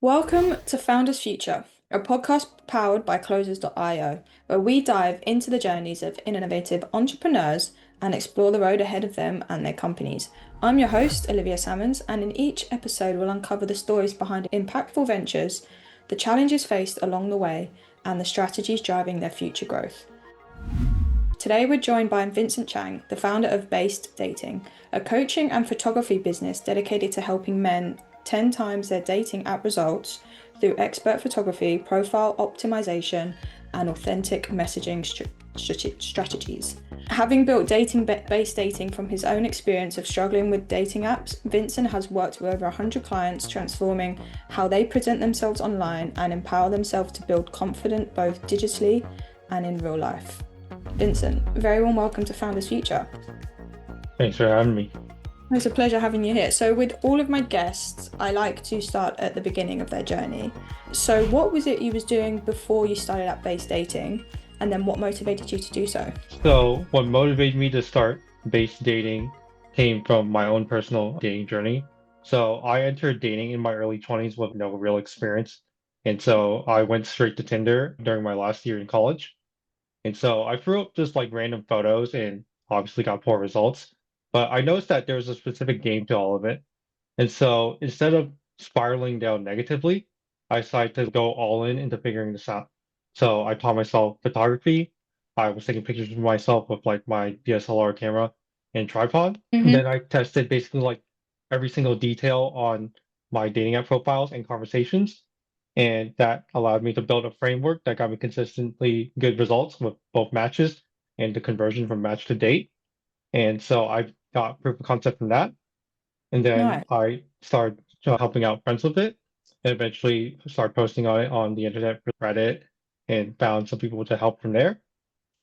Welcome to Founders Future, a podcast powered by Closers.io, where we dive into the journeys of innovative entrepreneurs and explore the road ahead of them and their companies. I'm your host, Olivia Salmons, and in each episode, we'll uncover the stories behind impactful ventures, the challenges faced along the way, and the strategies driving their future growth. Today, we're joined by Vincent Chang, the founder of Based Dating, a coaching and photography business dedicated to helping men 10 times their dating app results through expert photography, profile optimization, and authentic messaging strategies. Having built based dating from his own experience of struggling with dating apps, Vincent has worked with over 100 clients, transforming how they present themselves online and empower themselves to build confidence both digitally and in real life. Vincent, very warm welcome to Founders Future. Thanks for having me. It's a pleasure having you here. So, with all of my guests, I like to start at the beginning of their journey. So, what was it you was doing before you started at Base Dating, and then what motivated you to do so? So, what motivated me to start base dating came from my own personal dating journey. So, I entered dating in my early 20s with no real experience. And so, I went straight to Tinder during my last year in college. And so, I threw up just like random photos and obviously got poor results. But I noticed that there was a specific game to all of it. And so, instead of spiraling down negatively, I decided to go all in into figuring this out. So I taught myself photography. I was taking pictures of myself with like my DSLR camera and tripod. And Mm-hmm. then I tested basically like every single detail on my dating app profiles and conversations. And that allowed me to build a framework that got me consistently good results with both matches and the conversion from match to date. And so I got proof of concept from that. And then Nice. I started helping out friends with it, and eventually started posting on it on the internet for Reddit and found some people to help from there.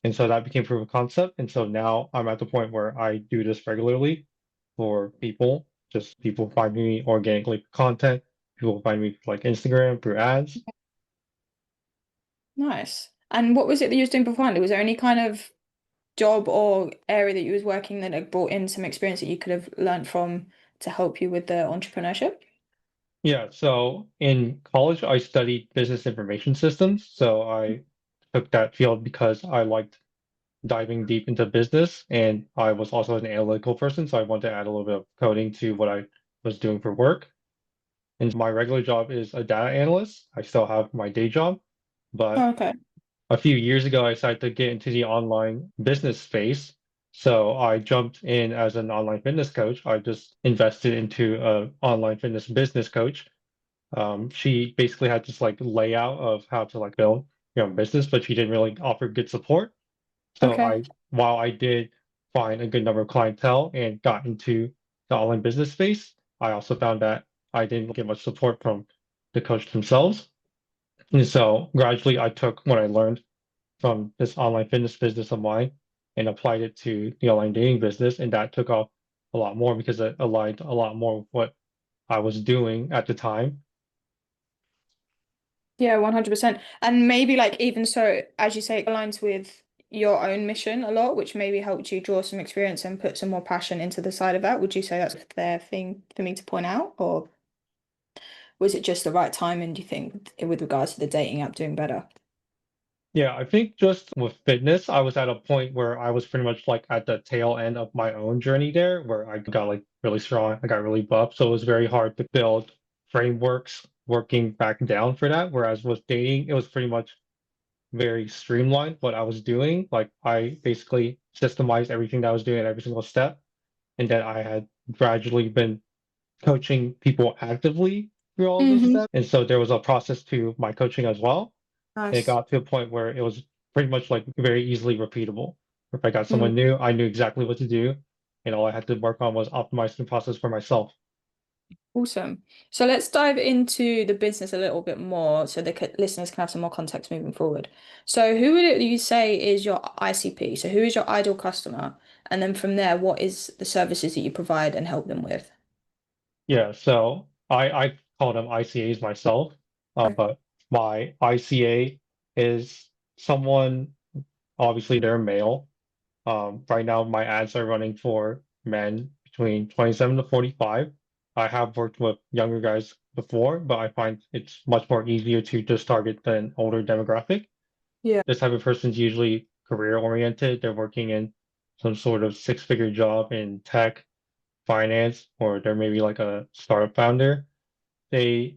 And so that became proof of concept. And so now I'm at the point where I do this regularly for people. Just people find me organically for content. People find me like Instagram through ads. Nice. And what was it that you was doing beforehand? Was there any kind of job or area that you was working that had brought in some experience that you could have learned from to help you with the entrepreneurship? Yeah, so in college, I studied business information systems. So I took that field because I liked diving deep into business, and I was also an analytical person, so I wanted to add a little bit of coding to what I was doing for work. And my regular job is a data analyst. I still have my day job, but Oh, okay. a few years ago, I decided to get into the online business space. So I jumped in as an online fitness coach. I just invested into an online fitness business coach. She basically had this like layout of how to like build your own business, but she didn't really offer good support. So Okay. while I did find a good number of clientele and got into the online business space, I also found that I didn't get much support from the coach themselves. And so gradually I took what I learned from this online fitness business of mine and applied it to the online dating business. And that took off a lot more because it aligned a lot more with what I was doing at the time. Yeah, 100%. And maybe like even so, as you say, it aligns with your own mission a lot, which maybe helped you draw some experience and put some more passion into the side of that. Would you say that's a fair thing for me to point out? Or was it just the right timing, do you think, with regards to the dating app doing better? Yeah, I think just with fitness, I was at a point where I was pretty much like at the tail end of my own journey there, where I got like really strong, I got really buff. So it was very hard to build frameworks working back down for that. Whereas with dating, it was pretty much very streamlined what I was doing. Like I basically systemized everything that I was doing at every single step. And then I had gradually been coaching people actively through all of those Hmm. steps. And so there was a process to my coaching as well. It Nice. got to a point where it was pretty much like very easily repeatable. If I got Mm. someone new, I knew exactly what to do, and all I had to work on was optimizing the process for myself. Awesome. So let's dive into the business a little bit more so the listeners can have some more context moving forward. So who would it you say is your ICP? So who is your ideal customer? And then from there, what is the services that you provide and help them with? Yeah, so I call them ICAs myself, Okay. but my ICA is someone, obviously they're male. Right now my ads are running for men between 27 to 45. I have worked with younger guys before, but I find it's much more easier to just target an older demographic. Yeah. This type of person's usually career oriented. They're working in some sort of six-figure job in tech, finance, or they're maybe like a startup founder. They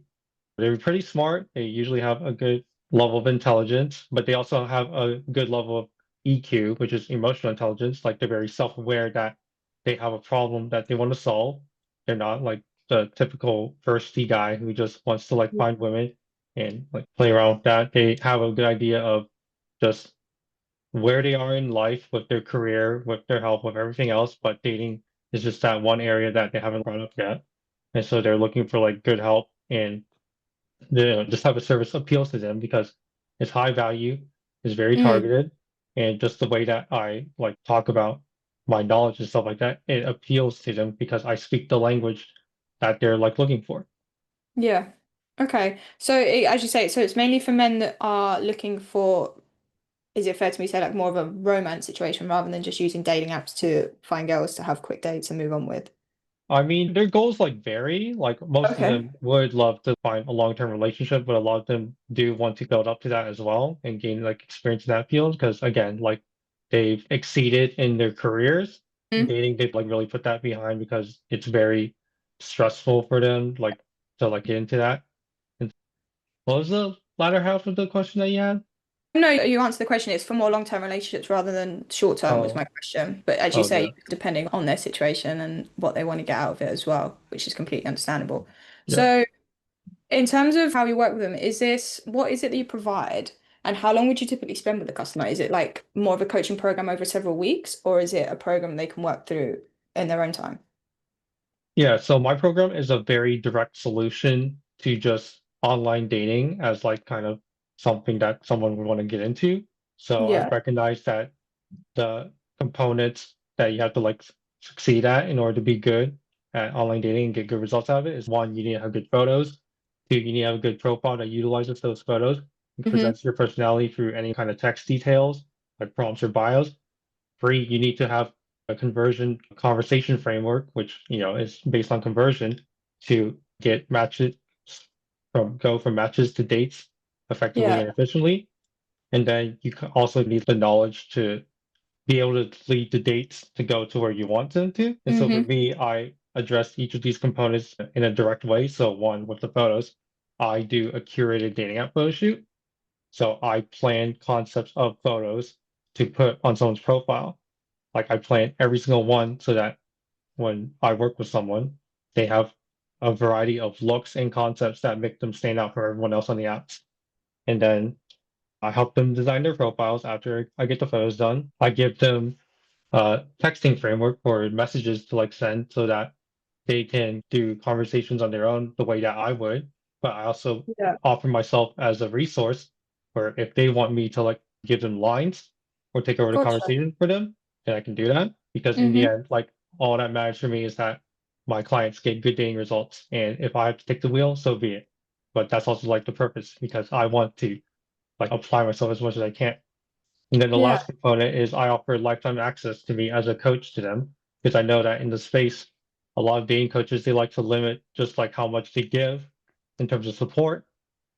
they're pretty smart. They usually have a good level of intelligence, but they also have a good level of EQ, which is emotional intelligence. Like they're very self-aware that they have a problem that they want to solve. They're not like the typical thirsty guy who just wants to like find women and like play around with that. They have a good idea of just where they are in life with their career, with their health, with everything else, but dating is just that one area that they haven't brought up yet. And so they're looking for like good help and this type of service appeals to them because it's high value, it's very Mm. targeted, and just the way that I like talk about my knowledge and stuff like that, it appeals to them because I speak the language that they're like looking for. Yeah. Okay. So as you say, so it's mainly for men that are looking for, is it fair to me to say like more of a romance situation rather than just using dating apps to find girls to have quick dates and move on with? I mean, their goals like vary. Like most of Okay. them would love to find a long-term relationship, but a lot of them do want to build up to that as well and gain like experience in that field because again, like they've exceeded in their careers. Mm. Dating, they've like really put that behind because it's very stressful for them, like to like get into that. And what was the latter half of the question that you had? No, you answered the question. It's for more long-term relationships rather than short-term was Oh, my question. But as you oh say, yeah. depending on their situation and what they want to get out of it as well, which is completely understandable. Yeah. So in terms of how you work with them, what is it that you provide and how long would you typically spend with the customer? Is it like more of a coaching program over several weeks, or is it a program they can work through in their own time? Yeah, so my program is a very direct solution to just online dating as like kind of something that someone would want to get into. So I Yeah. recognize that the components that you have to like succeed at in order to be good at online dating and get good results out of it is one, you need to have good photos. Two, you need to have a good profile that utilizes those photos and Hmm. presents your personality through any kind of text details like prompts or bios. Three, you need to have a conversion conversation framework, which is based on conversion to get matches from matches to dates effectively Yeah. and efficiently. And then you also need the knowledge to be able to lead the dates to go to where you want them to. And so for Hmm. me, I address each of these components in a direct way. So one, with the photos, I do a curated dating app photo shoot. So I plan concepts of photos to put on someone's profile. Like I plan every single one so that when I work with someone, they have a variety of looks and concepts that make them stand out from everyone else on the apps. And then I help them design their profiles after I get the photos done. I give them a texting framework for messages to like send so that they can do conversations on their own the way that I would, but I also Yeah. offer myself as a resource where if they want me to like give them lines or take over the Gotcha. conversation for them, then I can do that. Because in the Hmm. end, like all that matters for me is that my clients get good dating results. And if I have to take the wheel, so be it. But that's also like the purpose because I want to like apply myself as much as I can. And then the Yeah. last component is I offer lifetime access to me as a coach to them because I know that in the space, a lot of dating coaches, they like to limit just like how much they give in terms of support.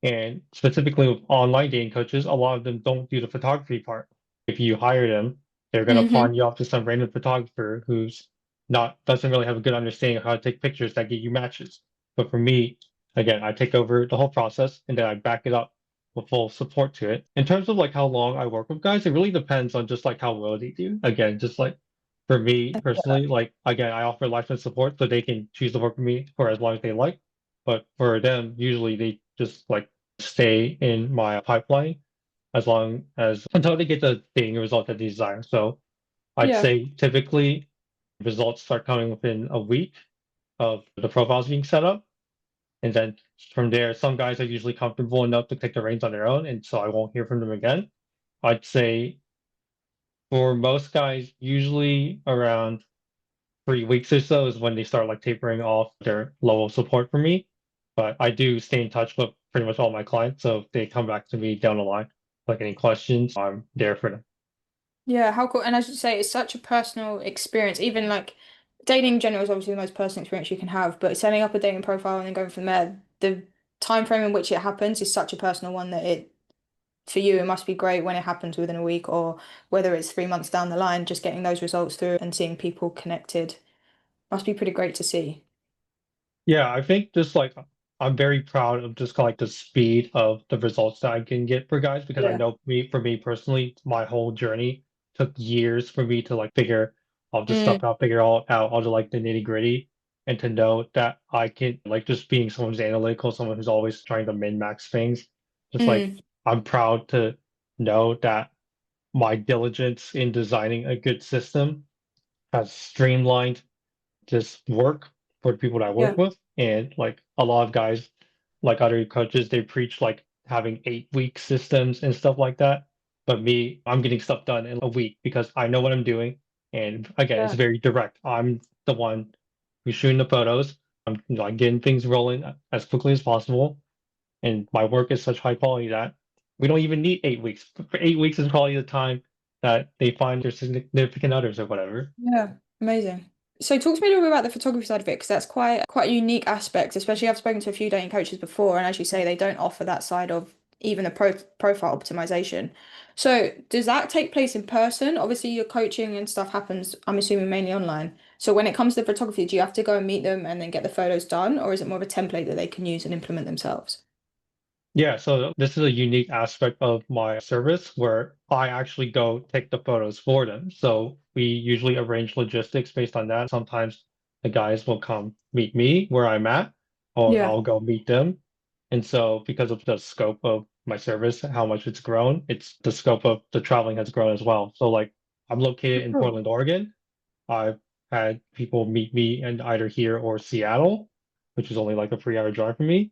And specifically with online dating coaches, a lot of them don't do the photography part. If you hire them, they're going to Hmm. pawn you off to some random photographer who's not doesn't really have a good understanding of how to take pictures that get you matches. But for me, again, I take over the whole process and then I back it up with full support to it. In terms of like how long I work with guys, it really depends on just like how well they do. Again, just like for me personally, like again, I offer lifetime support so they can choose to work with me for as long as they like. But for them, usually they just like stay in my pipeline as long as until they get the dating result that they desire. So I'd Yeah. say typically results start coming within a week of the profiles being set up. And then from there, some guys are usually comfortable enough to take the reins on their own, and so I won't hear from them again. I'd say for most guys, usually around 3 weeks or so is when they start like tapering off their level of support for me. But I do stay in touch with pretty much all my clients, so if they come back to me down the line, like any questions, I'm there for them. Yeah, how cool. And as you say, it's such a personal experience. Even like dating in general is obviously the most personal experience you can have, but setting up a dating profile and then going from there, the time frame in which it happens is such a personal one that it for you it must be great when it happens within a week or whether it's 3 months down the line, just getting those results through and seeing people connected must be pretty great to see. Yeah, I think just like I'm very proud of just like the speed of the results that I can get for guys because I Yeah. know for me personally, my whole journey took years for me to like figure all this Mm, stuff out, figure all the like the nitty-gritty, and to know that I can like just being someone who's analytical, someone who's always trying to min-max things, just like mm, I'm proud to know that my diligence in designing a good system has streamlined just work for the people that I work yeah. with. And like a lot of guys, like other coaches, they preach like having 8 week systems and stuff like that. But me, I'm getting stuff done in a week because I know what I'm doing. And again, it's Yeah. very direct. I'm the one who's shooting the photos. I'm like getting things rolling as quickly as possible. And my work is such high quality that we don't even need 8 weeks. For 8 weeks is probably the time that they find their significant others or whatever. Yeah. Amazing. So talk to me a little bit about the photography side of it, because that's quite a unique aspect, especially I've spoken to a few dating coaches before, and as you say, they don't offer that side of even the profile optimization. So does that take place in person? Obviously, your coaching and stuff happens, I'm assuming, mainly online. So when it comes to photography, do you have to go and meet them and then get the photos done, or is it more of a template that they can use and implement themselves? Yeah, so this is a unique aspect of my service where I actually go take the photos for them. So we usually arrange logistics based on that. Sometimes the guys will come meet me where I'm at, or Yeah. I'll go meet them. And so because of the scope of my service, how much it's grown, it's the scope of the traveling has grown as well. So like I'm located in Cool. Portland, Oregon. I've had people meet me in either here or Seattle, which is only like a 3 hour drive from me.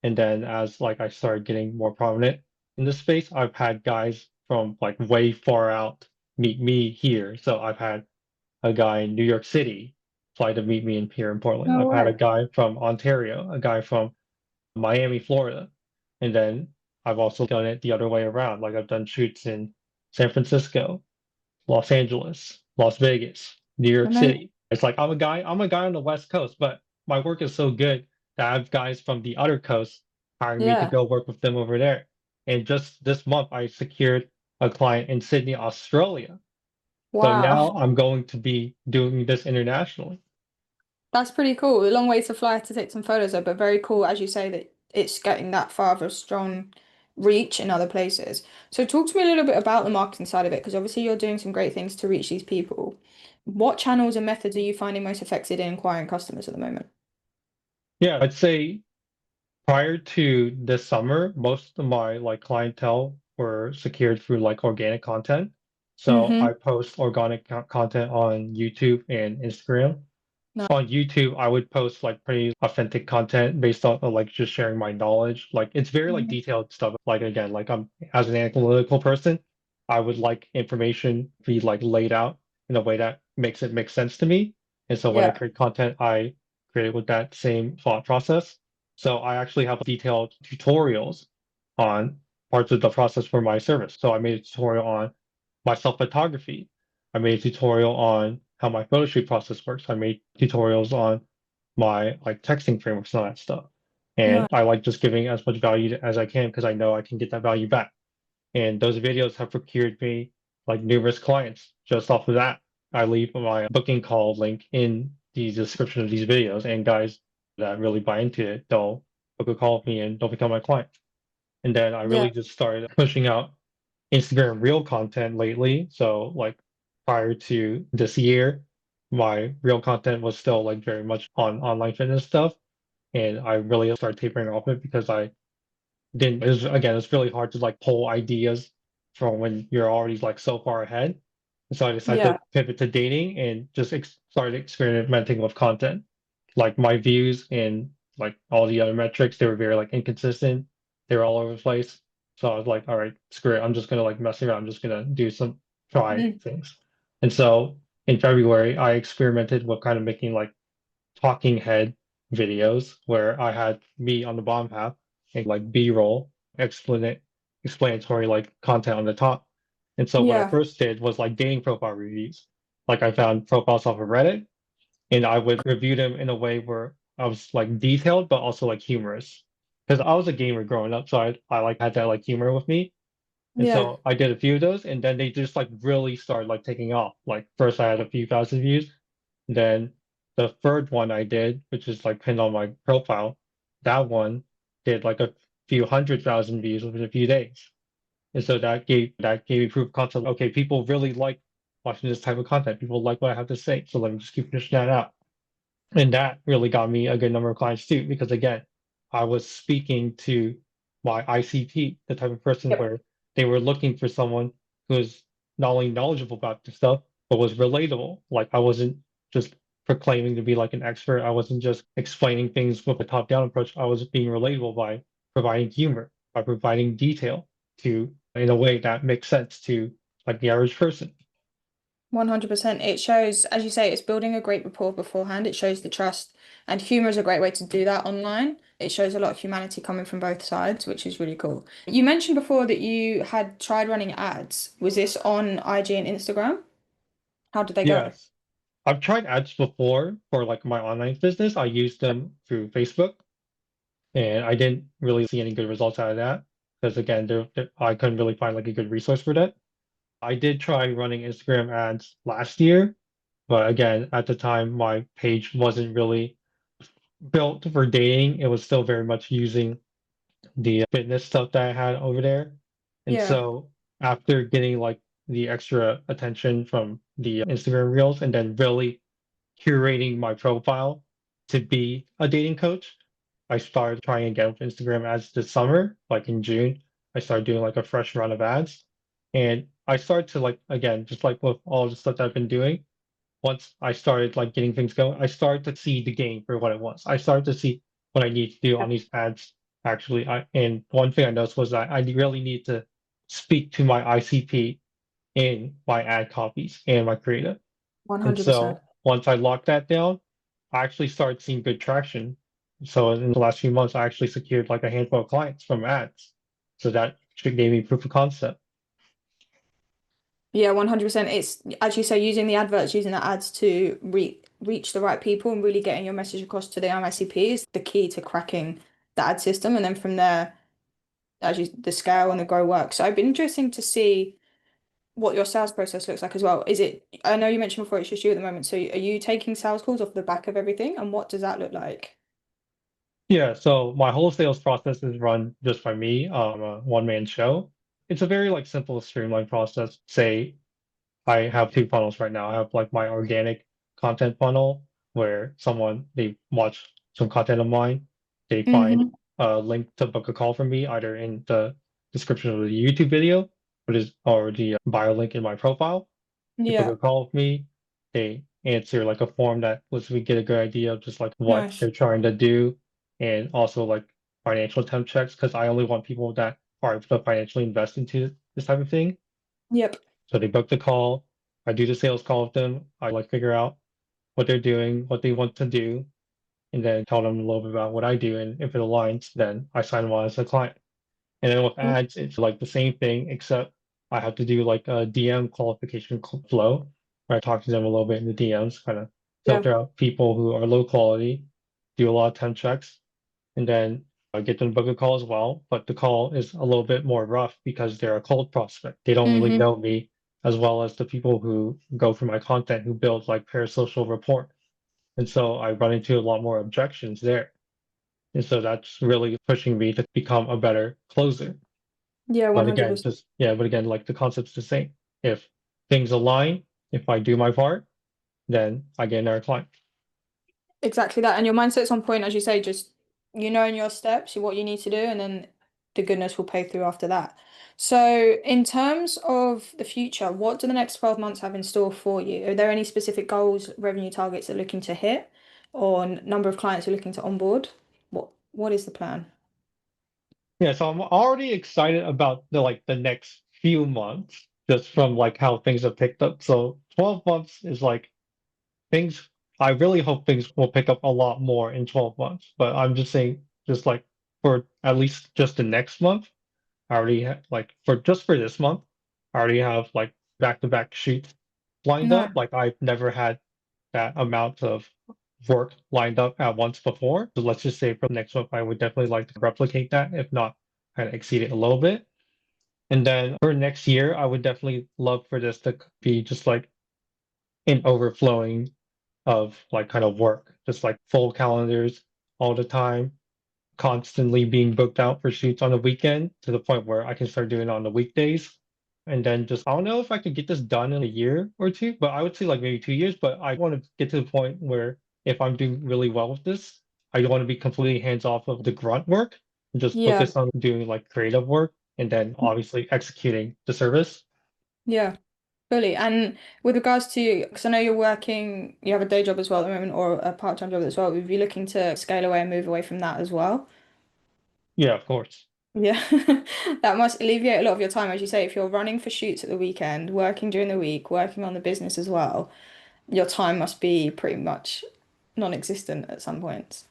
And then as like I started getting more prominent in this space, I've had guys from like way far out meet me here. So I've had a guy in New York City fly to meet me in here in Portland. No I've had a way. guy from Ontario, a guy from Miami, Florida. And then I've also done it the other way around. Like I've done shoots in San Francisco, Los Angeles, Las Vegas, New York Amazing. City. It's like I'm a guy on the West Coast, but my work is so good that I have guys from the other coast hiring me to Yeah. go work with them over there. And just this month, I secured a client in Sydney, Australia. So Wow. now I'm going to be doing this internationally. That's pretty cool. A long way to fly to take some photos of, but very cool, as you say, that it's getting that far of a strong reach in other places. So talk to me a little bit about the marketing side of it, because obviously you're doing some great things to reach these people. What channels and methods are you finding most effective in acquiring customers at the moment? Yeah, I'd say prior to this summer, most of my like clientele were secured through like organic content. So Mm-hmm. I post organic content on YouTube and Instagram. No. On YouTube, I would post like pretty authentic content based on like just sharing my knowledge. Like it's very like Mhm. detailed stuff. Like again, like I'm as an analytical person, I would like information be like laid out in a way that makes it make sense to me. And so when I Yeah. create content, I create it with that same thought process. So I actually have detailed tutorials on parts of the process for my service. So I made a tutorial on my self photography. I made a tutorial on how my photo shoot process works. I made tutorials on my like texting frameworks and all that stuff. No. And I like just giving as much value as I can because I know I can get that value back. And those videos have procured me like numerous clients just off of that. I leave my booking call link in the description of these videos, and guys that really buy into it, they'll book a call with me and they'll become my client. And then I Yeah. really just started pushing out Instagram Reel content lately. So like prior to this year, my real content was still like very much on online fitness stuff. And I really started tapering off it because I didn't, it was, again, it's really hard to like pull ideas from when you're already like so far ahead. And so I decided Yeah. to pivot to dating and just ex started experimenting with content. Like my views and like all the other metrics, they were very like inconsistent. They were all over the place. So I was like, all right, screw it. I'm just gonna like mess around. I'm just gonna do some try Mm. things. And so in February, I experimented with kind of making like talking head videos where I had me on the bottom half and like B-roll, explanatory like content on the top. And so what I Yeah. first did was like dating profile reviews. Like I found profiles off of Reddit and I would review them in a way where I was like detailed but also like humorous. Because I was a gamer growing up, so I like had that like humor with me. And Yeah. so I did a few of those, and then they just like really started like taking off. Like first I had a few thousand views, then the third one I did, which is like pinned on my profile, that one did like a few 100,000 views within a few days. And so that gave me proof of concept. Okay, people really like watching this type of content. People like what I have to say. So let me just keep pushing that out. And that really got me a good number of clients too, because again, I was speaking to my ICP, the type of person Yep. where they were looking for someone who was not only knowledgeable about the stuff, but was relatable. Like I wasn't just proclaiming to be like an expert. I wasn't just explaining things with a top-down approach. I was being relatable by providing humor, by providing detail to in a way that makes sense to like the average person. 100%. It shows, as you say, it's building a great rapport beforehand. It shows the trust, and humor is a great way to do that online. It shows a lot of humanity coming from both sides, which is really cool. You mentioned before that you had tried running ads. Was this on IG and Instagram? How did they go? Yes. I've tried ads before for like my online business. I used them through Facebook, and I didn't really see any good results out of that because again, I couldn't really find like a good resource for that. I did try running Instagram ads last year, but again, at the time, my page wasn't really built for dating. It was still very much using the fitness stuff that I had over there. And Yeah, so after getting like the extra attention from the Instagram Reels and then really curating my profile to be a dating coach, I started trying again with Instagram ads this summer, like in June. I started doing like a fresh run of ads. And I started to like, again, just like with all the stuff that I've been doing, once I started like getting things going, I started to see the game for what it was. I started to see what I need to do on these ads. Actually, and one thing I noticed was that I really need to speak to my ICP in my ad copies and my creative. And 100%. so once I locked that down, I actually started seeing good traction. So in the last few months, I actually secured like a handful of clients from ads. So that gave me proof of concept. Yeah, 100%. It's, as you say, using the adverts, using the ads to reach the right people and really getting your message across to the MICP is the key to cracking the ad system. And then from there, the scale and the grow work. So it'd be interesting to see what your sales process looks like as well. I know you mentioned before it's just you at the moment. So are you taking sales calls off the back of everything? And what does that look like? Yeah, so my whole sales process is run just by me, a one-man show. It's a very like simple, streamlined process. Say I have two funnels right now. I have like my organic content funnel where they watch some content of mine, they find Hmm. a link to book a call from me either in the description of the YouTube video, which is or the bio link in my profile. They book Yeah, a call with me. They answer like a form that lets me get a good idea of just like what nice. they're trying to do, and also like financial temp checks because I only want people that are able to financially invest into this type of thing. Yep. So they book the call. I do the sales call with them. I like figure out what they're doing, what they want to do, and then tell them a little bit about what I do. And if it aligns, then I sign them on as a client. And then with ads, it's like the same thing, except I have to do like a DM qualification flow where I talk to them a little bit in the DMs, kind of Yeah. filter out people who are low quality, do a lot of temp checks, and then I get them to book a call as well. But the call is a little bit more rough because they're a cold prospect. They don't really Hmm. know me as well as the people who go for my content who build like parasocial rapport. And so I run into a lot more objections there. And so that's really pushing me to become a better closer. Yeah, But again, 100%. just yeah, but again, like the concept's the same. If things align, if I do my part, then I get another client. Exactly that. And your mindset's on point, as you say, just you know in your steps, what you need to do, and then the goodness will pay through after that. So, in terms of the future, what do the next 12 months have in store for you? Are there any specific goals, revenue targets you're looking to hit, or number of clients you're looking to onboard? What is the plan? Yeah, so I'm already excited about the next few months just from like how things have picked up. So 12 months is like things I really hope things will pick up a lot more in 12 months. But I'm just saying just like for at least just the next month, I already like for this month, I already have like back-to-back shoots lined No. up. Like I've never had that amount of work lined up at once before. So let's just say for next month, I would definitely like to replicate that, if not kind of exceed it a little bit. And then for next year, I would definitely love for this to be just like an overflowing of like kind of work, just like full calendars all the time, constantly being booked out for shoots on the weekend to the point where I can start doing it on the weekdays. And then just, I don't know if I could get this done in a year or two, but I would say like maybe 2 years. But I want to get to the point where if I'm doing really well with this, I don't want to be completely hands off of the grunt work and just Yeah. focus on doing like creative work and then obviously executing the service. Yeah. Fully. And with regards to, because I know you're working, you have a day job as well at the moment, or a part-time job as well. Would you be looking to scale away and move away from that as well? Yeah, of course. Yeah. That must alleviate a lot of your time, as you say, if you're running for shoots at the weekend, working during the week, working on the business as well, your time must be pretty much non-existent at some points.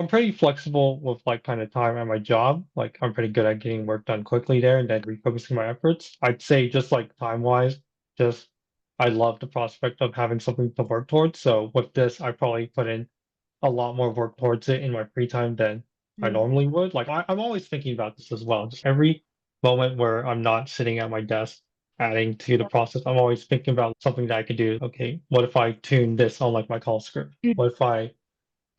I'm pretty flexible with like kind of time at my job. Like I'm pretty good at getting work done quickly there and then refocusing my efforts. I'd say just like time wise, just I love the prospect of having something to work towards. So with this, I probably put in a lot more work towards it in my free time than I Mm. normally would. Like I'm always thinking about this as well. Just every moment where I'm not sitting at my desk adding to the process, I'm always thinking about something that I could do. Okay, what if I tune this on like my call script? Mm. What if I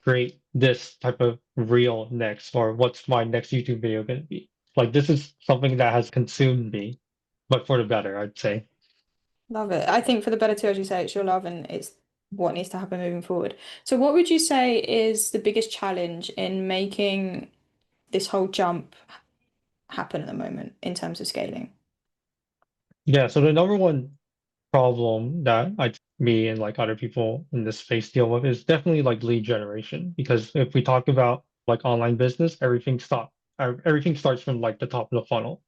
create this type of reel next, or what's my next YouTube video going to be? Like this is something that has consumed me, but for the better, I'd say. Love it. I think for the better too, as you say, it's your love and it's what needs to happen moving forward. So what would you say is the biggest challenge in making this whole jump happen at the moment in terms of scaling? Yeah, so the number one problem that me and like other people in this space deal with is definitely like lead generation. Because if we talk about like online business, everything starts from like the top of the funnel,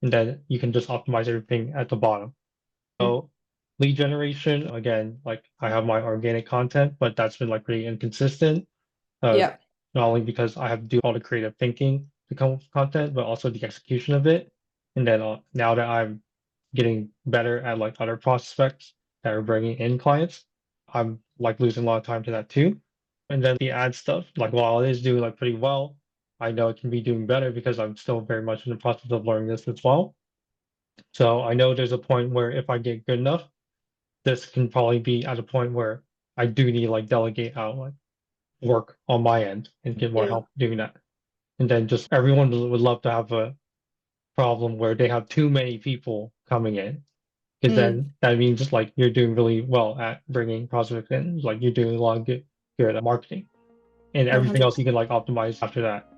and then you can just optimize everything at the bottom. Mm. So lead generation, again, like I have my organic content, but that's been like pretty inconsistent. Uh, Yeah. Not only because I have to do all the creative thinking to come up with content, but also the execution of it. And then now that I'm getting better at like other prospects that are bringing in clients, I'm like losing a lot of time to that too. And then the ad stuff, like while it is doing like pretty well, I know it can be doing better because I'm still very much in the process of learning this as well. So I know there's a point where if I get good enough, this can probably be at a point where I do need to like delegate out like work on my end and get more Yeah. help doing that. And then just everyone would love to have a problem where they have too many people coming in. Because Mm. then that means like you're doing really well at bringing prospects in, like you're doing a lot of good at marketing, and everything 100. else you can like optimize after that.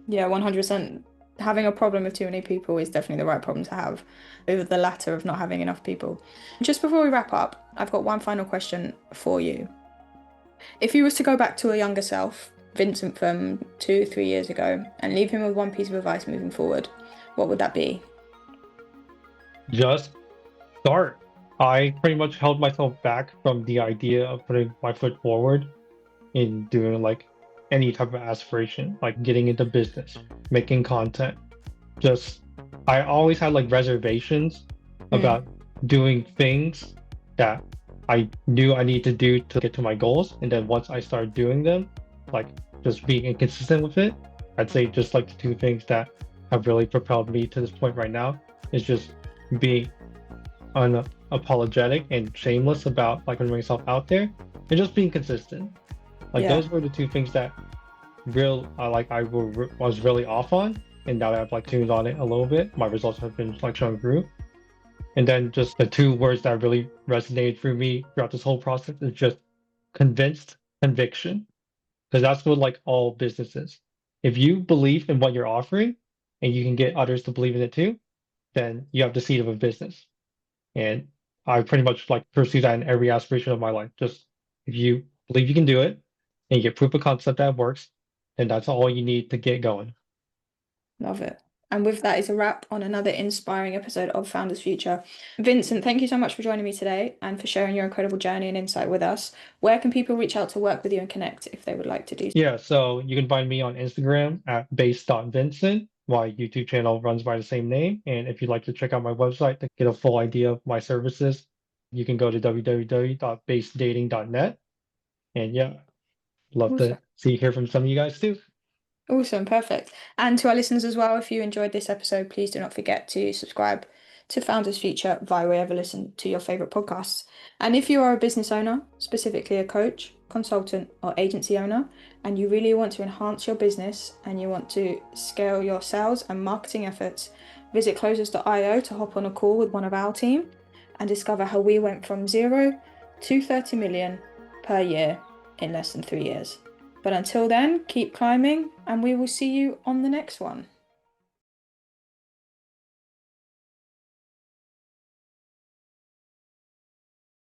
Yeah, 100%. Having a problem with too many people is definitely the right problem to have over the latter of not having enough people. Just before we wrap up, I've got one final question for you. If you was to go back to a younger self, Vincent from 2, 3 years ago, and leave him with one piece of advice moving forward, what would that be? Just start. I pretty much held myself back from the idea of putting my foot forward in doing like any type of aspiration, like getting into business, making content. Just I always had like reservations Mm. about doing things that I knew I need to do to get to my goals. And then once I started doing them, like just being inconsistent with it, I'd say just like the two things that have really propelled me to this point right now is just being unapologetic and shameless about like putting myself out there and just being consistent. Like Yeah, those were the two things that was really off on, and now that I've like tuned on it a little bit, my results have been like showing through. And then just the two words that really resonated for me throughout this whole process is just convinced conviction, because that's what like all business is. If you believe in what you're offering and you can get others to believe in it too, then you have the seed of a business. And I pretty much like pursue that in every aspiration of my life. Just if you believe you can do it and you get proof of concept that works, then that's all you need to get going. love it. And with that is a wrap on another inspiring episode of Founders Future. Vincent, thank you so much for joining me today and for sharing your incredible journey and insight with us. Where can people reach out to work with you and connect if they would like to do so? Yeah, so you can find me on Instagram at base.vincent. My YouTube channel runs by the same name. And if you'd like to check out my website to get a full idea of my services, you can go to www.basedating.net. And yeah. love Awesome. to hear from some of you guys too. Awesome, perfect. And to our listeners as well, if you enjoyed this episode, please do not forget to subscribe to Founders Future via wherever you listen to your favorite podcasts. And if you are a business owner, specifically a coach, consultant, or agency owner, and you really want to enhance your business and you want to scale your sales and marketing efforts, visit closers.io to hop on a call with one of our team and discover how we went from 0 to 30 million per year in less than 3 years. But until then, keep climbing, and we will see you on the next one.